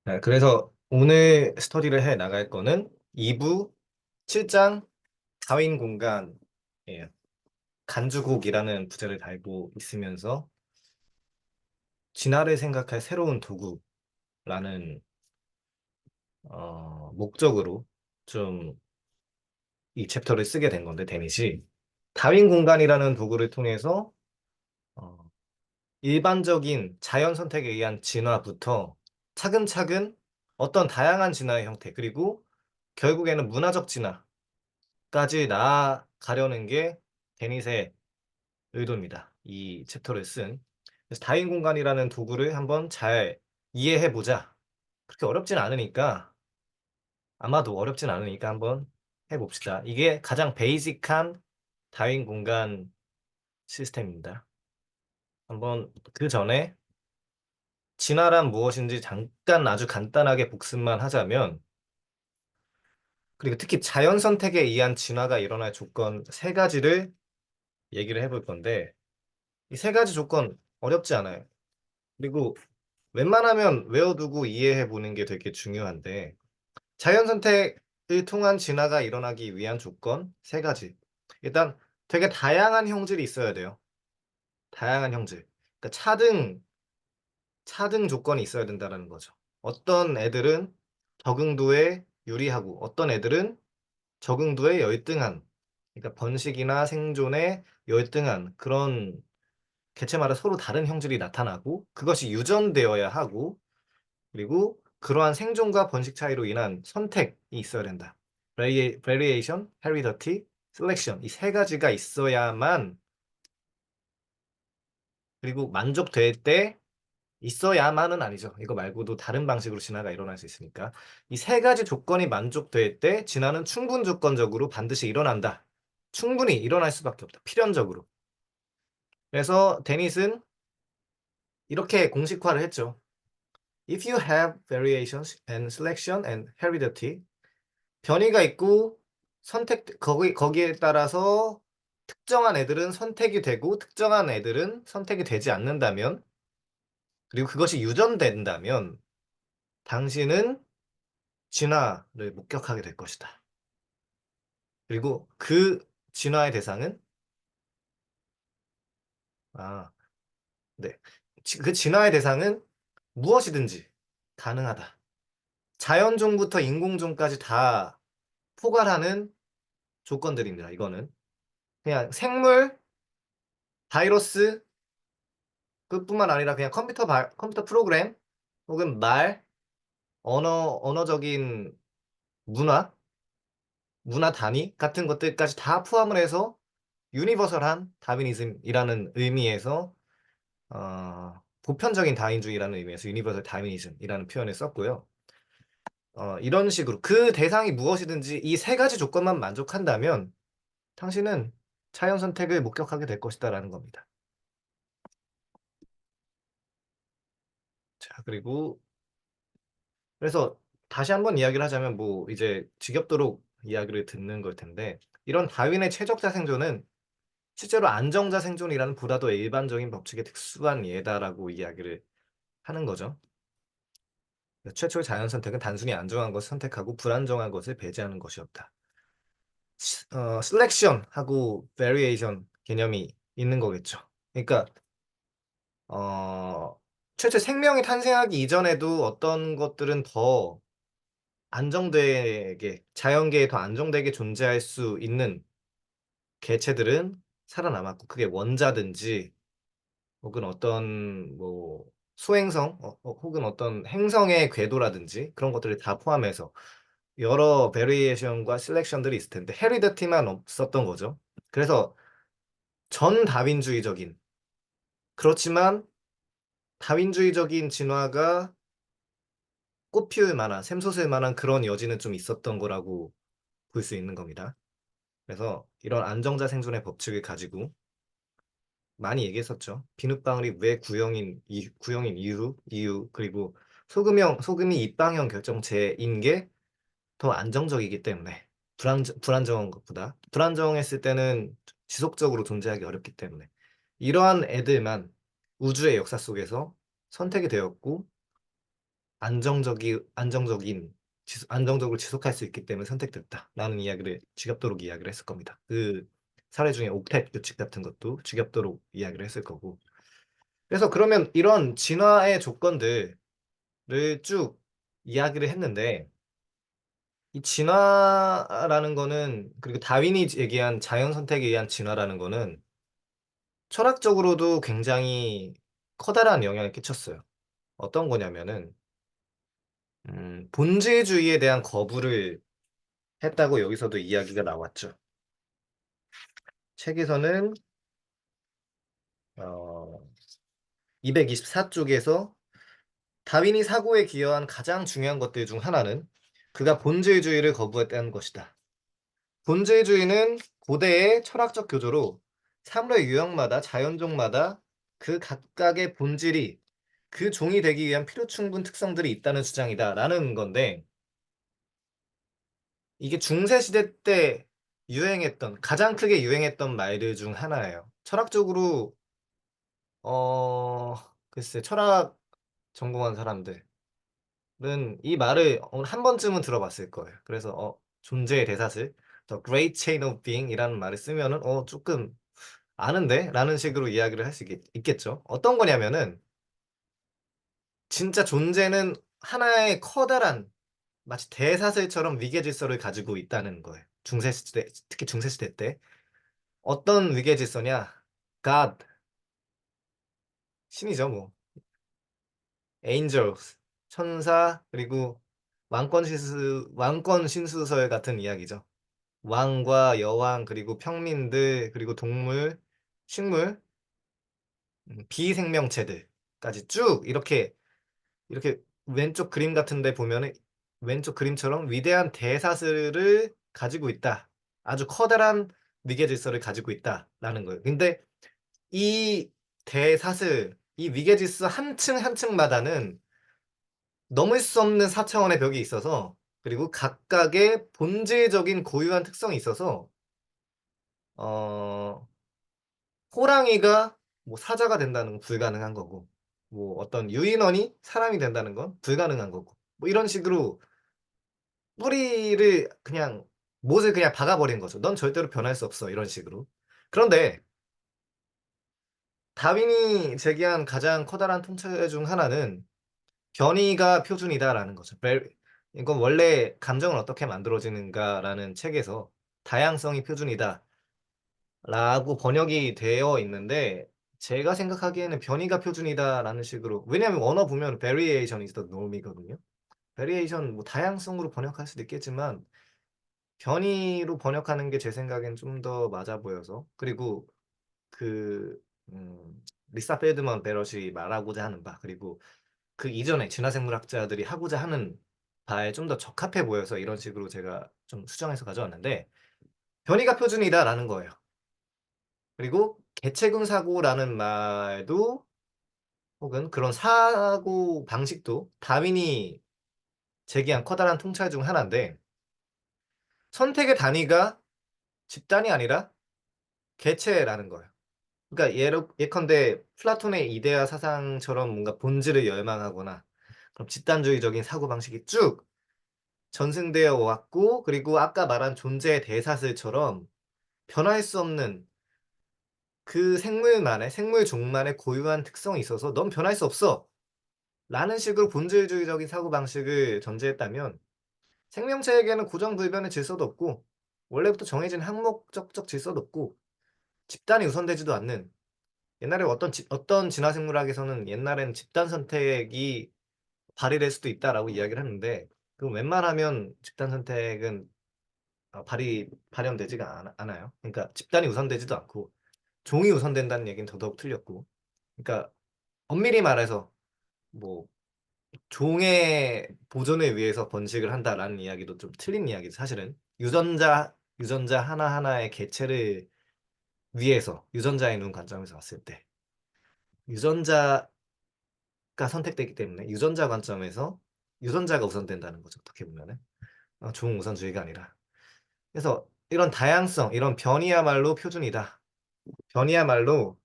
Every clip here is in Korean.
네, 그래서 오늘 스터디를 해 나갈 거는 2부 7장 다윈 공간이에요. 간주곡이라는 부제를 달고 있으면서 진화를 생각할 새로운 도구라는 목적으로 좀 이 챕터를 쓰게 된 건데 데닛이 다윈 공간이라는 도구를 통해서 어, 일반적인 자연 선택에 의한 진화부터 차근차근 어떤 다양한 진화의 형태 그리고 결국에는 문화적 진화 까지 나아가려는 게 데닛의 의도입니다. 이 챕터를 쓴. 그래서 다인 공간이라는 도구를 한번 잘 이해해 보자. 그렇게 어렵진 않으니까 아마도 어렵진 않으니까 한번 해봅시다. 이게 가장 베이직한 다인 공간 시스템입니다. 한번 그 전에 진화란 무엇인지 잠깐 아주 간단하게 복습만 하자면 그리고 특히 자연 선택에 의한 진화가 일어날 조건 세 가지를 얘기를 해볼 건데 이 세 가지 조건 어렵지 않아요. 그리고 웬만하면 외워두고 이해해 보는 게 되게 중요한데 자연 선택을 통한 진화가 일어나기 위한 조건 세 가지. 일단 되게 다양한 형질이 있어야 돼요. 다양한 형질. 그러니까 차등 조건이 있어야 된다는 거죠. 어떤 애들은 적응도에 유리하고 어떤 애들은 적응도에 열등한 그러니까 번식이나 생존에 열등한 그런 개체마다 서로 다른 형질이 나타나고 그것이 유전되어야 하고 그리고 그러한 생존과 번식 차이로 인한 선택이 있어야 된다. Variation, heredity, selection 이 세 가지가 있어야만 그리고 만족될 때 있어야만은 아니죠. 이거 말고도 다른 방식으로 진화가 일어날 수 있으니까 이 세 가지 조건이 만족될 때 진화는 충분 조건적으로 반드시 일어난다. 충분히 일어날 수밖에 없다. 필연적으로. 그래서 데닛은 이렇게 공식화를 했죠. If you have variations and selection and heredity, 변이가 있고 거기에 따라서 특정한 애들은 선택이 되고 특정한 애들은 선택이 되지 않는다면 그리고 그것이 유전된다면 당신은 진화를 목격하게 될 것이다. 그리고 그 진화의 대상은 아, 네. 그 진화의 대상은 무엇이든지 가능하다. 자연종부터 인공종까지 다 포괄하는 조건들입니다. 이거는 그냥 생물, 바이러스 그뿐만 아니라 그냥 컴퓨터 프로그램 혹은 말, 언어적인 문화, 문화 단위 같은 것들까지 다 포함을 해서 유니버설한 다비니즘이라는 의미에서 보편적인 다인주의라는 의미에서 유니버설 다비니즘이라는 표현을 썼고요. 이런 식으로 그 대상이 무엇이든지 이 세 가지 조건만 만족한다면 당신은 자연 선택을 목격하게 될 것이다라는 겁니다. 자, 그리고 그래서 다시 한번 이야기를 하자면 뭐 이제 지겹도록 이야기를 듣는 걸 텐데 이런 다윈의 최적자 생존은 실제로 안정자 생존이라는 보다 더 일반적인 법칙의 특수한 예다라고 이야기를 하는 거죠. 최초의 자연 선택은 단순히 안정한 것을 선택하고 불안정한 것을 배제하는 것이었다. 셀렉션하고 베리에이션 개념이 있는 거겠죠. 그러니까 어, 최초 생명이 탄생하기 이전에도 어떤 것들은 더 안정되게 자연계에 더 안정되게 존재할 수 있는 개체들은 살아남았고 그게 원자든지 혹은 어떤 뭐 소행성 혹은 어떤 행성의 궤도라든지 그런 것들을 다 포함해서 여러 베리에이션과 셀렉션들이 있을 텐데 헤리더티만 없었던 거죠. 그래서 전 다윈주의적인 그렇지만 다윈주의적인 진화가 꽃피울 만한 샘솟을 만한 그런 여지는 좀 있었던 거라고 볼 수 있는 겁니다. 그래서 이런 안정자 생존의 법칙을 가지고 많이 얘기했었죠. 비눗방울이 왜 구형인 이유 그리고 소금이 입방형 결정체인 게 더 안정적이기 때문에 불안정한 것보다 불안정했을 때는 지속적으로 존재하기 어렵기 때문에 이러한 애들만 우주의 역사 속에서 선택이 되었고 안정적으로 지속할 수 있기 때문에 선택됐다. 라는 이야기를 지겹도록 이야기를 했을 겁니다. 그 사례 중에 옥텟 규칙 같은 것도 지겹도록 이야기를 했을 거고. 그래서 그러면 이런 진화의 조건들을 쭉 이야기를 했는데 이 진화라는 거는 그리고 다윈이 얘기한 자연 선택에 의한 진화라는 거는 철학적으로도 굉장히 커다란 영향을 끼쳤어요. 어떤 거냐면은 본질주의에 대한 거부를 했다고 여기서도 이야기가 나왔죠. 책에서는 224쪽에서 다윈이 사고에 기여한 가장 중요한 것들 중 하나는 그가 본질주의를 거부했다는 것이다. 본질주의는 고대의 철학적 교조로 사물의 유형마다 자연종마다 그 각각의 본질이 그 종이 되기 위한 필요 충분 특성들이 있다는 주장이다라는 건데 이게 중세시대 때 가장 크게 유행했던 말들 중 하나예요. 철학적으로 어 글쎄 철학 전공한 사람들은 이 말을 한 번쯤은 들어봤을 거예요. 그래서 존재의 대사슬 The Great Chain of Being 이라는 말을 쓰면은 조금 아는데? 라는 식으로 이야기를 할 수 있겠죠. 어떤 거냐면은 진짜 존재는 하나의 커다란 마치 대사슬처럼 위계 질서를 가지고 있다는 거예요. 중세시대, 특히 중세시대 때 어떤 위계 질서냐? God, 신이죠 뭐. Angels, 천사, 그리고 왕권 신수설 같은 이야기죠. 왕과 여왕, 그리고 평민들, 그리고 동물, 식물, 비생명체들까지 쭉 이렇게 왼쪽 그림 같은데 보면은 왼쪽 그림처럼 위대한 대사슬을 가지고 있다. 아주 커다란 위계 질서를 가지고 있다라는 거예요. 근데 이 이 위계 질서 한 층 한 층마다는 넘을 수 없는 4차원의 벽이 있어서 그리고 각각의 본질적인 고유한 특성이 있어서 어 호랑이가 뭐 사자가 된다는 건 불가능한 거고 뭐 어떤 유인원이 사람이 된다는 건 불가능한 거고 뭐 이런 식으로 뿌리를 그냥 못을 그냥 박아버린 거죠. 넌 절대로 변할 수 없어. 이런 식으로. 그런데 다윈이 제기한 가장 커다란 통찰 중 하나는 변이가 표준이다라는 거죠. 이건 원래 감정은 어떻게 만들어지는가라는 책에서 다양성이 표준이다라고 번역이 되어 있는데 제가 생각하기에는 변이가 표준이다라는 식으로 왜냐하면 언어 보면 variation is the norm이거든요. variation 뭐 다양성으로 번역할 수도 있겠지만 변이로 번역하는 게 제 생각엔 좀 더 맞아 보여서 그리고 그 리사 펠드먼 베럿이 말하고자 하는 바 그리고 그 이전에 진화생물학자들이 하고자 하는 바에 좀 더 적합해 보여서 이런 식으로 제가 좀 수정해서 가져왔는데 변이가 표준이다라는 거예요. 그리고 개체군 사고라는 말도 혹은 그런 사고 방식도 다윈이 제기한 커다란 통찰 중 하나인데 선택의 단위가 집단이 아니라 개체라는 거예요. 그러니까 예컨대 플라톤의 이데아 사상처럼 뭔가 본질을 열망하거나 그럼 집단주의적인 사고방식이 쭉 전승되어 왔고 그리고 아까 말한 존재의 대사슬처럼 변할 수 없는 그 생물종만의 고유한 특성이 있어서 넌 변할 수 없어 라는 식으로 본질주의적인 사고방식을 전제했다면 생명체에게는 고정불변의 질서도 없고 원래부터 정해진 항목적 질서도 없고 집단이 우선되지도 않는 옛날에 어떤 진화생물학에서는 옛날엔 집단 선택이 발휘될 수도 있다라고 이야기를 하는데 그 웬만하면 집단 선택은 발현되지가 않아요. 그러니까 집단이 우선되지도 않고 종이 우선된다는 얘기는 더더욱 틀렸고 그러니까 엄밀히 말해서 뭐 종의 보존을 위해서 번식을 한다라는 이야기도 좀 틀린 이야기죠. 사실은 유전자 하나하나의 개체를 위해서 유전자의 눈 관점에서 봤을 때 유전자가 선택되기 때문에 유전자 관점에서 유전자가 우선된다는 거죠. 어떻게 보면은 종 우선주의가 아니라 그래서 이런 다양성, 이런 변이야말로 표준이다. 변이야말로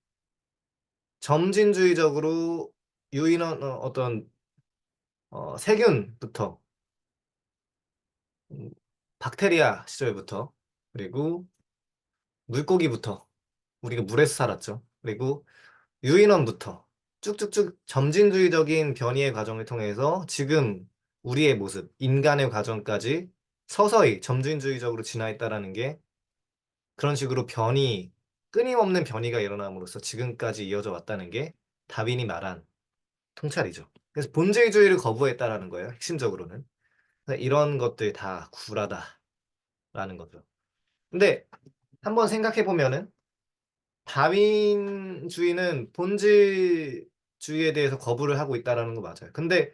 점진주의적으로 어떤 세균부터, 음, 박테리아 시절부터, 그리고 물고기부터, 우리가 물에서 살았죠. 그리고 유인원부터 쭉쭉쭉 점진주의적인 변이의 과정을 통해서 지금 우리의 모습, 인간의 과정까지 서서히 점진주의적으로 진화했다라는 게 그런 식으로 끊임없는 변이가 일어남으로써 지금까지 이어져 왔다는 게 다윈이 말한 통찰이죠. 그래서 본질주의를 거부했다라는 거예요. 핵심적으로는. 그래서 이런 것들 다 구라다라는 거죠. 근데 한번 생각해 보면은 다윈주의는 본질주의에 대해서 거부를 하고 있다라는 거 맞아요. 근데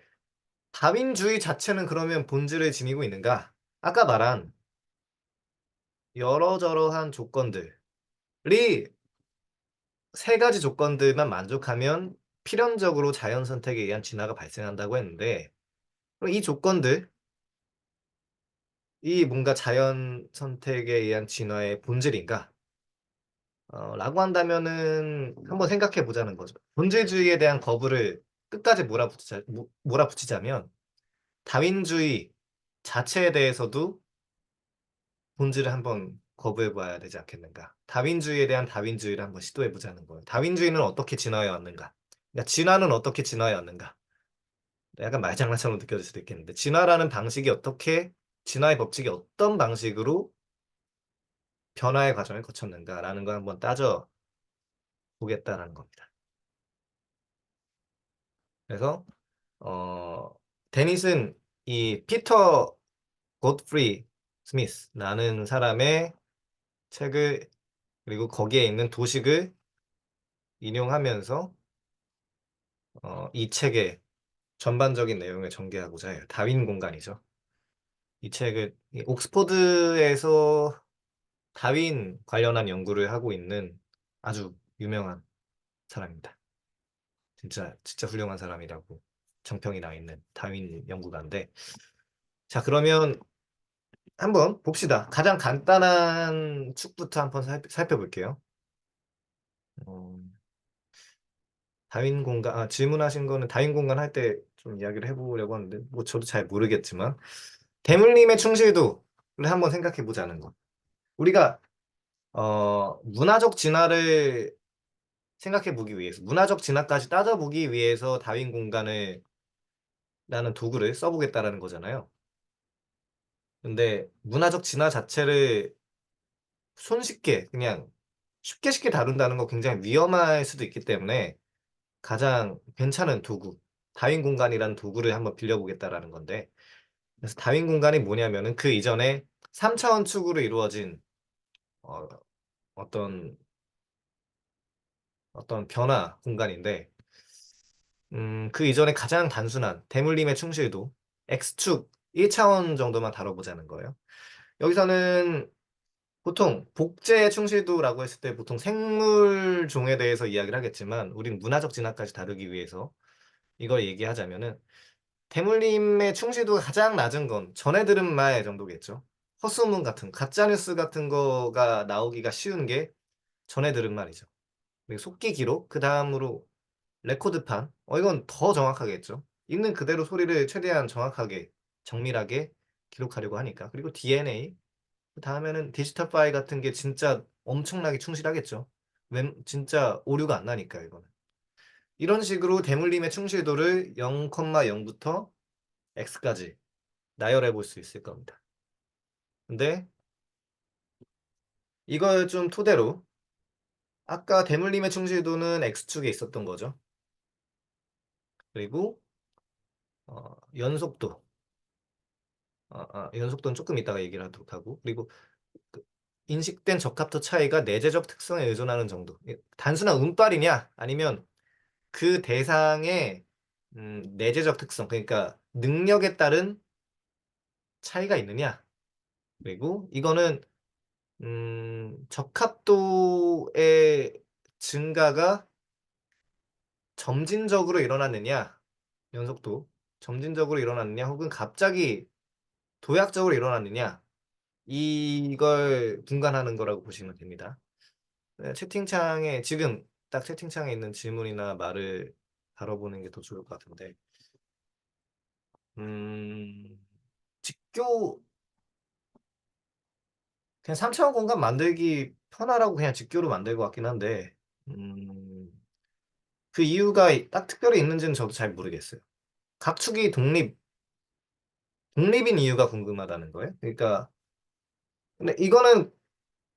다윈주의 자체는 그러면 본질을 지니고 있는가? 아까 말한 여러저러한 조건들이 세 가지 조건들만 만족하면 필연적으로 자연 선택에 의한 진화가 발생한다고 했는데 그럼 이 조건들이 뭔가 자연 선택에 의한 진화의 본질인가? 라고 한다면은 한번 생각해 보자는 거죠. 본질주의에 대한 거부를 끝까지 몰아붙이자면 다윈주의 자체에 대해서도 본질을 한번 거부해 봐야 되지 않겠는가. 다윈주의에 대한 다윈주의를 한번 시도해 보자는 거예요. 다윈주의는 어떻게 진화해 왔는가? 그러니까 진화는 어떻게 진화해 왔는가? 약간 말장난처럼 느껴질 수도 있겠는데 진화라는 방식이 어떻게 진화의 법칙이 어떤 방식으로 변화의 과정을 거쳤는가라는 걸 한번 따져 보겠다라는 겁니다. 그래서 어, 데닛은 이 피터 godfrey 스미스라는 사람의 책을 그리고 거기에 있는 도식을 인용하면서 이 책의 전반적인 내용을 전개하고자 해요. 다윈 공간이죠. 이 책을 옥스포드에서 다윈 관련한 연구를 하고 있는 아주 유명한 사람입니다. 진짜 진짜 훌륭한 사람이라고 정평이 나 있는 다윈 연구가인데 자 그러면 한번 봅시다. 가장 간단한 축부터 한번 살펴볼게요. 어, 다윈 공간, 질문하신 거는 다윈 공간 할 때 좀 이야기를 해보려고 하는데, 뭐 저도 잘 모르겠지만, 대물림의 충실도를 한번 생각해 보자는 거. 우리가, 문화적 진화를 생각해 보기 위해서, 문화적 진화까지 따져보기 위해서 다윈 공간을, 라는 도구를 써보겠다라는 거잖아요. 근데 문화적 진화 자체를 손쉽게, 그냥 쉽게 다룬다는 거 굉장히 위험할 수도 있기 때문에, 가장 괜찮은 도구, 다윈 공간이라는 도구를 한번 빌려보겠다라는 건데, 그래서 다윈 공간이 뭐냐면은 그 이전에 3차원 축으로 이루어진 어, 어떤 어떤 변화 공간인데, 그 이전에 가장 단순한 대물림의 충실도 X축 1차원 정도만 다뤄보자는 거예요. 여기서는 보통 복제 충실도라고 했을 때 보통 생물종에 대해서 이야기를 하겠지만, 우린 문화적 진화까지 다루기 위해서 이걸 얘기하자면은 대물림의 충실도가 가장 낮은 건 전해 들은 말 정도겠죠. 허수문 같은 가짜뉴스 같은 거가 나오기가 쉬운 게 전해 들은 말이죠. 그리고 속기 기록, 그 다음으로 레코드판. 이건 더 정확하겠죠. 있는 그대로 소리를 최대한 정확하게 정밀하게 기록하려고 하니까. 그리고 DNA, 그 다음에는 디지털 파일 같은 게 진짜 엄청나게 충실하겠죠. 진짜 오류가 안 나니까 이거는. 이런 식으로 대물림의 충실도를 0,0부터 x까지 나열해 볼 수 있을 겁니다. 근데 이걸 좀 토대로 아까 대물림의 충실도는 x축에 있었던 거죠. 그리고 연속도, 연속도는 조금 이따가 얘기를 하도록 하고 그리고 그 인식된 적합도 차이가 내재적 특성에 의존하는 정도. 단순한 운빨이냐 아니면 그 대상의 내재적 특성, 그러니까 능력에 따른 차이가 있느냐. 그리고 이거는 적합도의 증가가 점진적으로 일어났느냐, 연속도 점진적으로 일어났느냐, 혹은 갑자기 도약적으로 일어났느냐, 이걸 분간하는 거라고 보시면 됩니다. 네, 채팅창에 지금 딱 채팅창에 있는 질문이나 말을 다뤄보는 게 더 좋을 것 같은데, 음, 직교, 그냥 3차원 공간 만들기 편하라고 그냥 직교로 만들 것 같긴 한데, 음, 그 이유가 딱 특별히 있는지는 저도 잘 모르겠어요. 각 축이 독립인 이유가 궁금하다는 거예요. 그러니까, 근데 이거는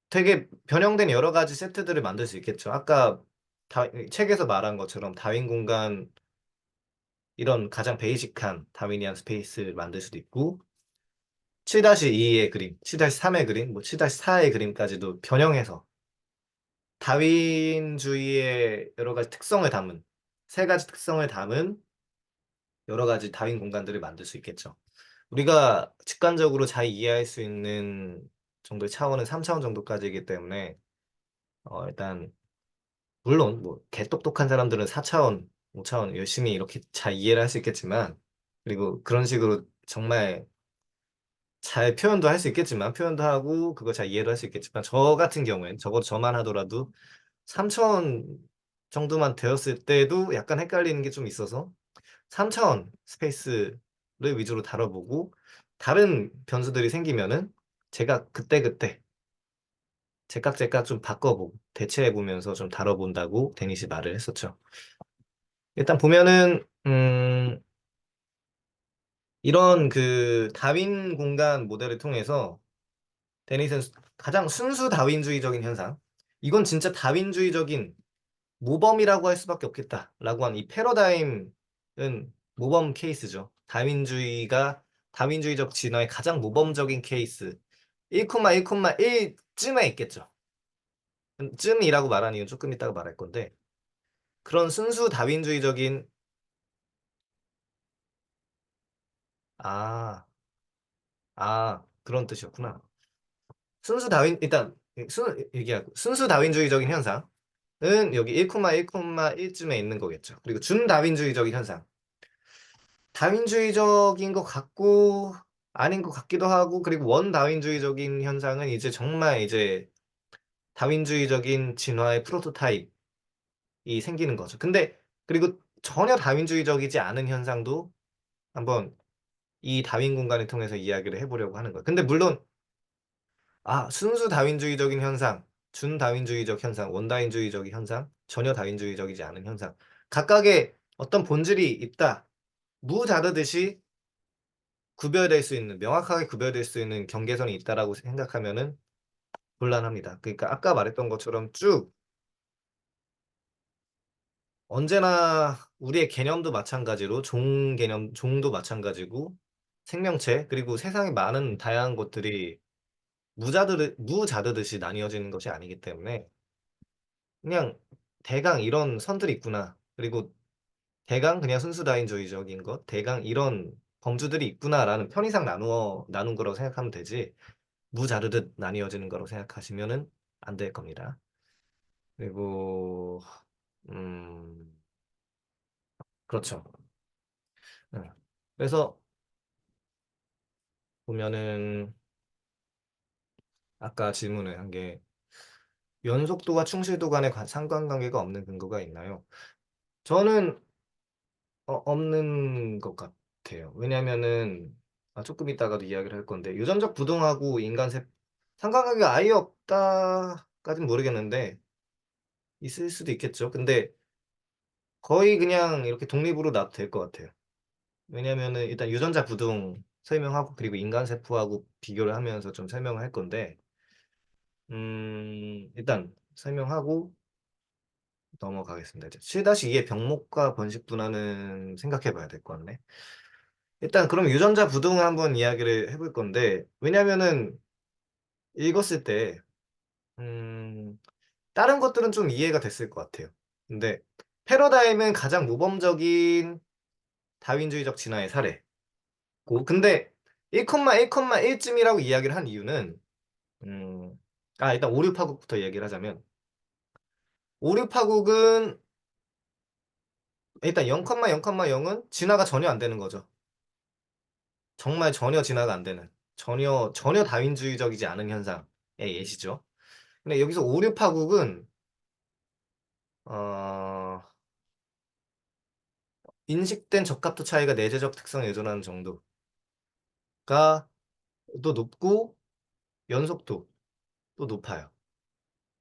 되게 변형된 여러 가지 세트들을 만들 수 있겠죠. 아까 책에서 말한 것처럼 다윈 공간, 이런 가장 베이직한 다윈이안 스페이스를 만들 수도 있고, 7-2의 그림, 7-3의 그림, 뭐 7-4의 그림까지도 변형해서 다윈주의의 여러 가지 특성을 담은, 세 가지 특성을 담은 여러 가지 다윈 공간들을 만들 수 있겠죠. 우리가 직관적으로 잘 이해할 수 있는 정도의 차원은 3차원 정도까지이기 때문에, 일단 물론 뭐 개똑똑한 사람들은 4차원, 5차원 열심히 이렇게 잘 이해를 할 수 있겠지만, 그리고 그런 식으로 정말 잘 표현도 할 수 있겠지만, 표현도 하고 그거 잘 이해도 할 수 있겠지만, 저 같은 경우엔 적어도 저만 하더라도 3차원 정도만 되었을 때도 약간 헷갈리는 게 좀 있어서 3차원 스페이스를 위주로 다뤄보고, 다른 변수들이 생기면은 제가 그때그때 제깍제깍 좀 바꿔보고 대체해보면서 좀 다뤄본다고 데니시 말을 했었죠. 일단 보면은 이런 그 다윈 공간 모델을 통해서 데니스는 가장 순수 다윈주의적인 현상, 이건 진짜 다윈주의적인 모범이라고 할 수밖에 없겠다라고 한 이 패러다임은 모범 케이스죠. 다윈주의적 진화의 가장 모범적인 케이스, 1,1,1쯤에 있겠죠. 쯤이라고 말하는 이유는 조금 이따가 말할 건데, 그런 순수 다윈주의적인, 아, 그런 뜻이었구나. 순수 다윈 일단 얘기하고, 순수 다윈주의적인 현상은 여기 1,1,1쯤에 있는 거겠죠. 그리고 준 다윈주의적인 현상, 다윈주의적인 것 같고 아닌 것 같기도 하고, 그리고 원 다윈주의적인 현상은 이제 정말 이제 다윈주의적인 진화의 프로토타입이 생기는 거죠. 근데 그리고 전혀 다윈주의적이지 않은 현상도 한번 이 다윈 공간을 통해서 이야기를 해보려고 하는 거예요. 근데 물론 순수 다윈주의적인 현상, 준 다윈주의적 현상, 원 다윈주의적 현상, 전혀 다윈주의적이지 않은 현상, 각각의 어떤 본질이 있다, 무자르듯이 구별될 수 있는, 명확하게 구별될 수 있는 경계선이 있다라고 생각하면은 곤란합니다. 그러니까 아까 말했던 것처럼 쭉 언제나 우리의 개념도 마찬가지로 종 개념, 종도 마찬가지고 생명체, 그리고 세상에 많은 다양한 것들이 무자르듯이 나뉘어지는 것이 아니기 때문에, 그냥 대강 이런 선들이 있구나. 그리고 대강 그냥 순수다인주의적인 것, 대강 이런 범주들이 있구나라는 편의상 나눈 거라고 생각하면 되지, 무자르듯 나뉘어지는 거라고 생각하시면은 안 될 겁니다. 그리고 음 그렇죠. 네. 그래서 보면은 아까 질문을 한 게, 연속도와 충실도 간의 상관관계가 없는 근거가 있나요? 저는 없는 것 같아요. 왜냐면은 조금 이따가도 이야기를 할 건데, 유전적 부동하고 상관관계가 아예 없다까지는 모르겠는데 있을 수도 있겠죠. 근데 거의 그냥 이렇게 독립으로 놔도 될 것 같아요. 왜냐면은 일단 유전자 부동 설명하고, 그리고 인간 세포하고 비교를 하면서 좀 설명을 할 건데, 일단 설명하고 넘어가겠습니다. 이제 7-2의 병목과 번식 분화는 생각해 봐야 될 것 같네. 일단 그럼 유전자 부동을 한번 이야기를 해볼 건데, 왜냐면은 읽었을 때 음, 다른 것들은 좀 이해가 됐을 것 같아요. 근데 패러다임은 가장 모범적인 다윈주의적 진화의 사례고, 근데 1,1,1쯤이라고 이야기를 한 이유는, 일단 오류파국부터 얘기를 하자면, 오류파국은 일단 0,0,0은 진화가 전혀 안 되는 거죠. 정말 전혀 진화가 안 되는, 전혀 다윈주의적이지 않은 현상의 예시죠. 근데 여기서 오류파국은 어, 인식된 적합도 차이가 내재적 특성에 의존하는 정도가 또 높고 연속도 또 높아요.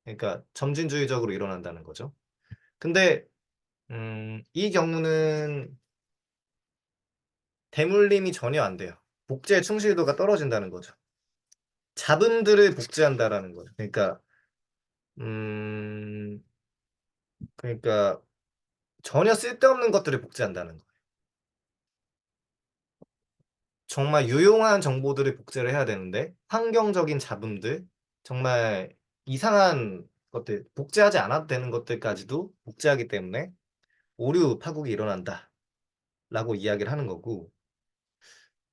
그러니까 점진주의적으로 일어난다는 거죠. 근데 이 경우는 대물림이 전혀 안 돼요. 복제의 충실도가 떨어진다는 거죠. 잡음들을 복제한다라는 거죠. 음, 그러니까 전혀 쓸데없는 것들을 복제한다는 거예요. 정말 유용한 정보들을 복제를 해야 되는데 환경적인 잡음들, 정말 이상한 것들, 복제하지 않아도 되는 것들까지도 복제하기 때문에 오류 파국이 일어난다라고 이야기를 하는 거고,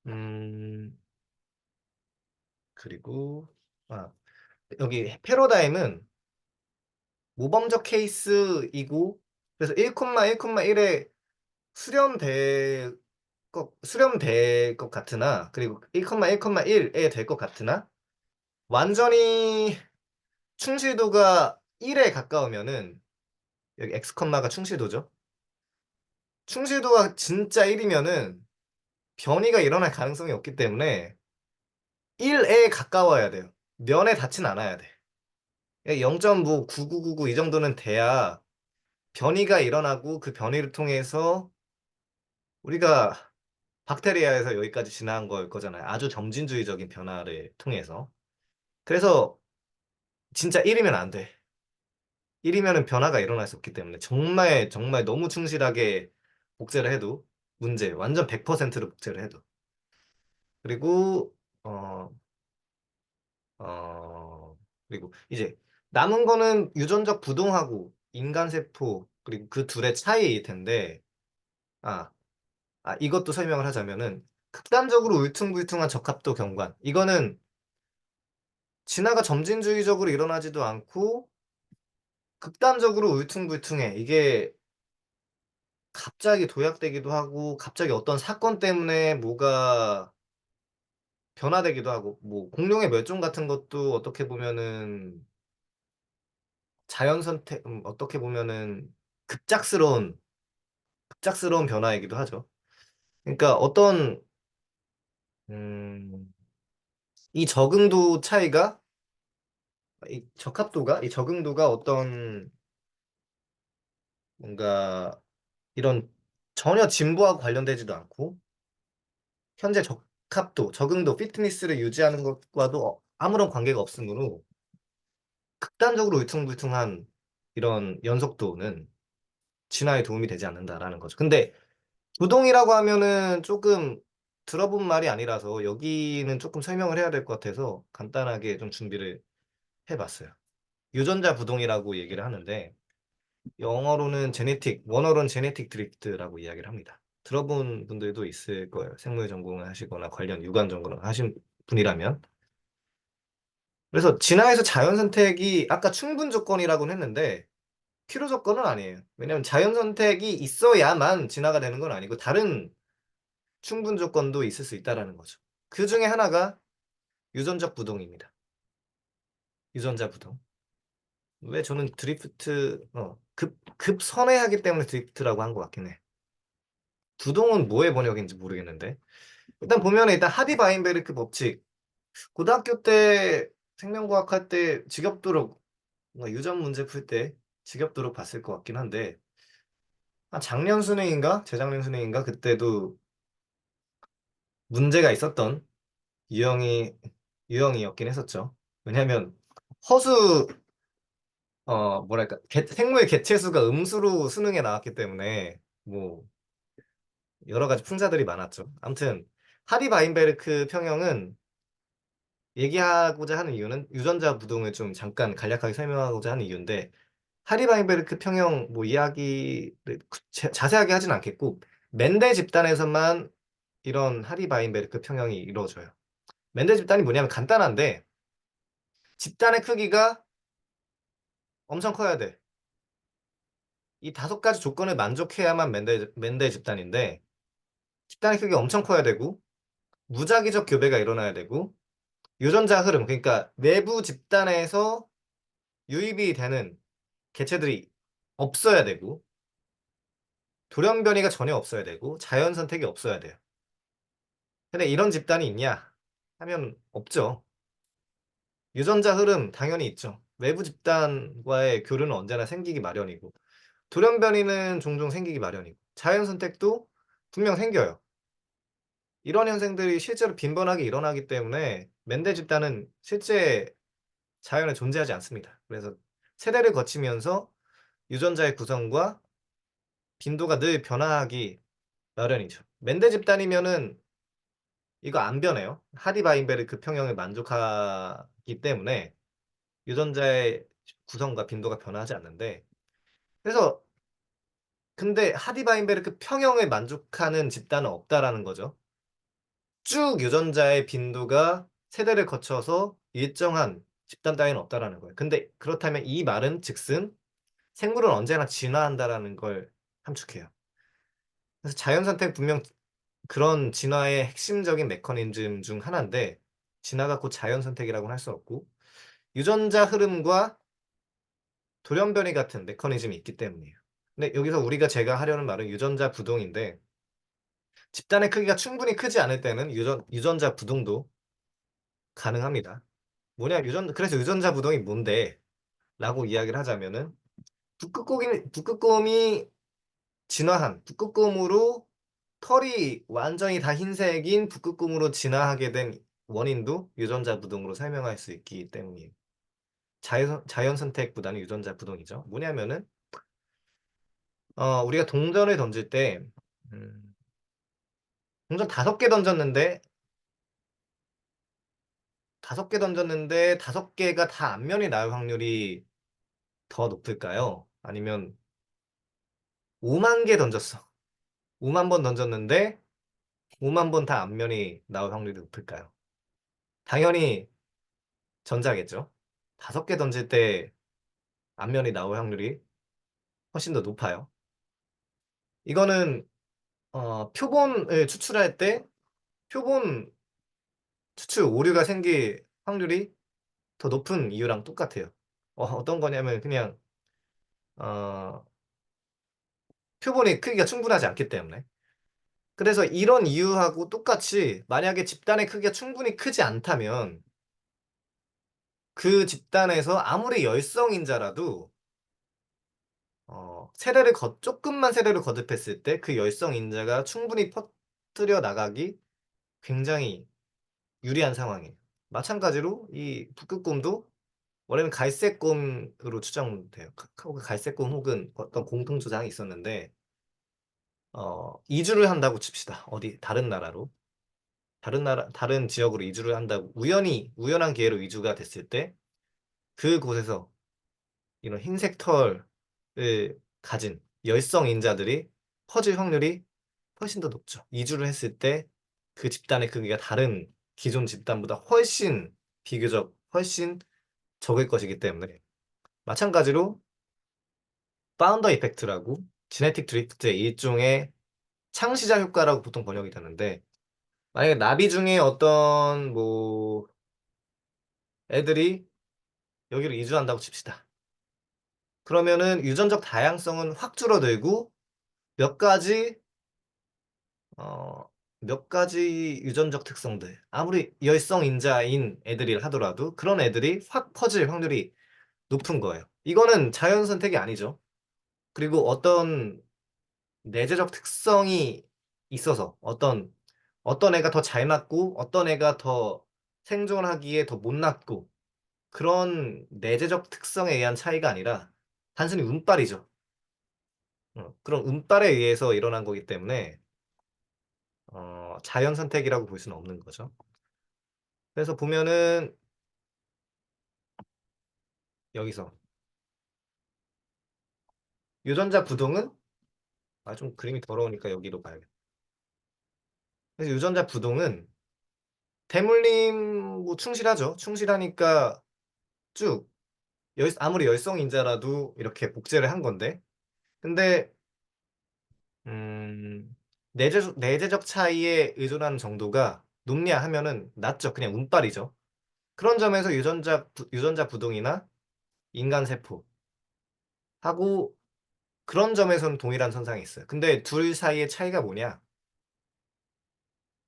음, 그리고 아, 여기 패러다임은 모범적 케이스이고, 그래서 1,1,1에 수렴될 것 같으나, 그리고 1,1,1에 될 것 같으나, 완전히 충실도가 1에 가까우면은, 여기 x, 가 충실도죠. 충실도가 진짜 1이면은 변이가 일어날 가능성이 없기 때문에 1에 가까워야 돼요. 면에 닿진 않아야 돼. 0.9999 이 정도는 돼야 변이가 일어나고 그 변이를 통해서 우리가 박테리아에서 여기까지 진화한 걸 거잖아요. 아주 점진주의적인 변화를 통해서. 그래서 진짜 1이면 안 돼. 1이면은 변화가 일어날 수 없기 때문에 정말 정말 너무 충실하게 복제를 해도 문제. 완전 100%로 복제를 해도. 그리고 어, 그리고 이제 남은 거는 유전적 부동하고 인간 세포 그리고 그 둘의 차이일 텐데 아, 이것도 설명을 하자면은 극단적으로 울퉁불퉁한 적합도 경관. 이거는 진화가 점진주의적으로 일어나지도 않고 극단적으로 울퉁불퉁해. 이게 갑자기 도약되기도 하고 갑자기 어떤 사건 때문에 뭐가 변화되기도 하고 뭐 공룡의 멸종 같은 것도 어떻게 보면은 자연 선택 어떻게 보면은 급작스러운 급작스러운 변화이기도 하죠. 그러니까 어떤 음, 이 적응도 차이가 이 적응도가 어떤 뭔가 이런 전혀 진보하고 관련되지도 않고 현재 적합도, 적응도, 피트니스를 유지하는 것과도 아무런 관계가 없으므로 극단적으로 울퉁불퉁한 이런 연속도는 진화에 도움이 되지 않는다라는 거죠. 근데 부동이라고 하면은 조금 들어본 말이 아니라서 여기는 조금 설명을 해야 될 것 같아서 간단하게 좀 준비를 해봤어요. 유전자 부동이라고 얘기를 하는데 영어로는 원어로는 제네틱 드리프트라고 이야기를 합니다. 들어본 분들도 있을 거예요. 생물 전공을 하시거나 관련 유관 전공을 하신 분이라면. 그래서 진화에서 자연 선택이 아까 충분 조건이라고는 했는데 필요 조건은 아니에요. 왜냐하면 자연 선택이 있어야만 진화가 되는 건 아니고 다른 충분 조건도 있을 수 있다라는 거죠. 그 중에 하나가 유전적 부동입니다. 유전자 부동. 왜 저는 급선회하기 때문에 드리프트라고 한 것 같긴 해. 부동은 뭐의 번역인지 모르겠는데. 일단 보면 일단 하디 바인베르크 법칙. 고등학교 때 생명과학 할 때 직업도록 뭔가 유전 문제 풀 때 직업도록 봤을 것 같긴 한데 작년 수능인가 재작년 수능인가 그때도 문제가 있었던 유형이 유형이었긴 했었죠. 왜냐하면 허수 뭐랄까 생물 개체수가 음수로 수능에 나왔기 때문에 뭐 여러 가지 풍자들이 많았죠. 아무튼 하디 바인베르크 평형은 얘기하고자 하는 이유는 유전자 부동을 좀 잠깐 간략하게 설명하고자 하는 이유인데 하리바인베르크 평형 뭐 이야기를 자세하게 하진 않겠고 멘델 집단에서만 이런 하리바인베르크 평형이 이루어져요. 멘델 집단이 뭐냐면 간단한데 집단의 크기가 엄청 커야 돼. 이 5가지 조건을 만족해야만 멘델 집단인데 집단의 크기가 엄청 커야 되고 무작위적 교배가 일어나야 되고 유전자 흐름 그러니까 내부 집단에서 유입이 되는 개체들이 없어야 되고 돌연변이가 전혀 없어야 되고 자연 선택이 없어야 돼요. 근데 이런 집단이 있냐? 하면 없죠. 유전자 흐름 당연히 있죠. 외부 집단과의 교류는 언제나 생기기 마련이고 돌연변이는 종종 생기기 마련이고 자연 선택도 분명 생겨요. 이런 현상들이 실제로 빈번하게 일어나기 때문에 멘델 집단은 실제 자연에 존재하지 않습니다. 그래서 세대를 거치면서 유전자의 구성과 빈도가 늘 변화하기 마련이죠. 멘델 집단이면은 이거 안 변해요. 하디 바인베르크 평형에 만족하기 때문에 유전자의 구성과 빈도가 변화하지 않는데 그래서 근데 하디 바인베르크 평형에 만족하는 집단은 없다라는 거죠. 쭉 유전자의 빈도가 세대를 거쳐서 일정한 집단 따위는 없다라는 거예요. 근데 그렇다면 이 말은 즉슨 생물은 언제나 진화한다라는 걸 함축해요. 그래서 자연 선택 분명 그런 진화의 핵심적인 메커니즘 중 하나인데 진화가 곧 자연 선택이라고는 할 수 없고 유전자 흐름과 돌연변이 같은 메커니즘이 있기 때문이에요. 근데 여기서 제가 하려는 말은 유전자 부동인데 집단의 크기가 충분히 크지 않을 때는 유전자 부동도 가능합니다. 그래서 유전자 부동이 뭔데? 라고 이야기를 하자면은 북극곰이 진화한 북극곰으로 털이 완전히 다 흰색인 북극곰으로 진화하게 된 원인도 유전자 부동으로 설명할 수 있기 때문이에요. 자연 선택보다는 유전자 부동이죠. 뭐냐면은 우리가 동전을 던질 때 음, 동전 5개 던졌는데 5개가 다 앞면이 나올 확률이 더 높을까요? 아니면 5만 개 던졌어. 5만 번 던졌는데 5만 번 다 앞면이 나올 확률이 높을까요? 당연히 전자겠죠. 5개 던질 때 앞면이 나올 확률이 훨씬 더 높아요. 이거는 표본을 추출할 때 표본 추출 오류가 생길 확률이 더 높은 이유랑 똑같아요. 어떤 거냐면 그냥 어, 표본의 크기가 충분하지 않기 때문에. 그래서 이런 이유하고 똑같이 만약에 집단의 크기가 충분히 크지 않다면 그 집단에서 아무리 열성인자라도 조금만 세대를 거듭했을 때 그 열성인자가 충분히 퍼뜨려 나가기 굉장히 유리한 상황이에요. 마찬가지로 이 북극곰도 원래는 갈색곰으로 추정돼요. 갈색곰 혹은 어떤 공통조상이 있었는데 이주를 한다고 칩시다. 어디 다른 나라로 다른 지역으로 이주를 한다고 우연한 기회로 이주가 됐을 때 그곳에서 이런 흰색 털을 가진 열성인자들이 퍼질 확률이 훨씬 더 높죠. 이주를 했을 때 그 집단의 크기가 다른 기존 집단보다 훨씬 적을 것이기 때문에 마찬가지로 파운더 이펙트라고 지네틱 드리프트의 일종의 창시자 효과라고 보통 번역이 되는데 만약에 나비 중에 어떤 뭐 애들이 여기로 이주한다고 칩시다. 그러면은 유전적 다양성은 확 줄어들고 몇 가지 어, 몇 가지 유전적 특성들 아무리 열성인자인 애들이 하더라도 그런 애들이 확 퍼질 확률이 높은 거예요. 이거는 자연 선택이 아니죠. 그리고 어떤 내재적 특성이 있어서 어떤 애가 더 잘 맞고 어떤 애가 더 생존하기에 더 못 맞고 그런 내재적 특성에 의한 차이가 아니라 단순히 운빨이죠. 그런 운빨에 의해서 일어난 거기 때문에 자연 선택이라고 볼 수는 없는 거죠. 그래서 보면은 여기서 유전자 부동은 좀 그림이 더러우니까 여기로 봐야겠다. 그래서 유전자 부동은 대물림 뭐 충실하죠. 충실하니까 쭉 아무리 열성인자라도 이렇게 복제를 한 건데 근데 내재적 차이에 의존하는 정도가 높냐 하면은 낮죠. 그냥 운빨이죠. 그런 점에서 유전자 부동이나 인간 세포하고 그런 점에서는 동일한 선상에 있어요. 근데 둘 사이의 차이가 뭐냐?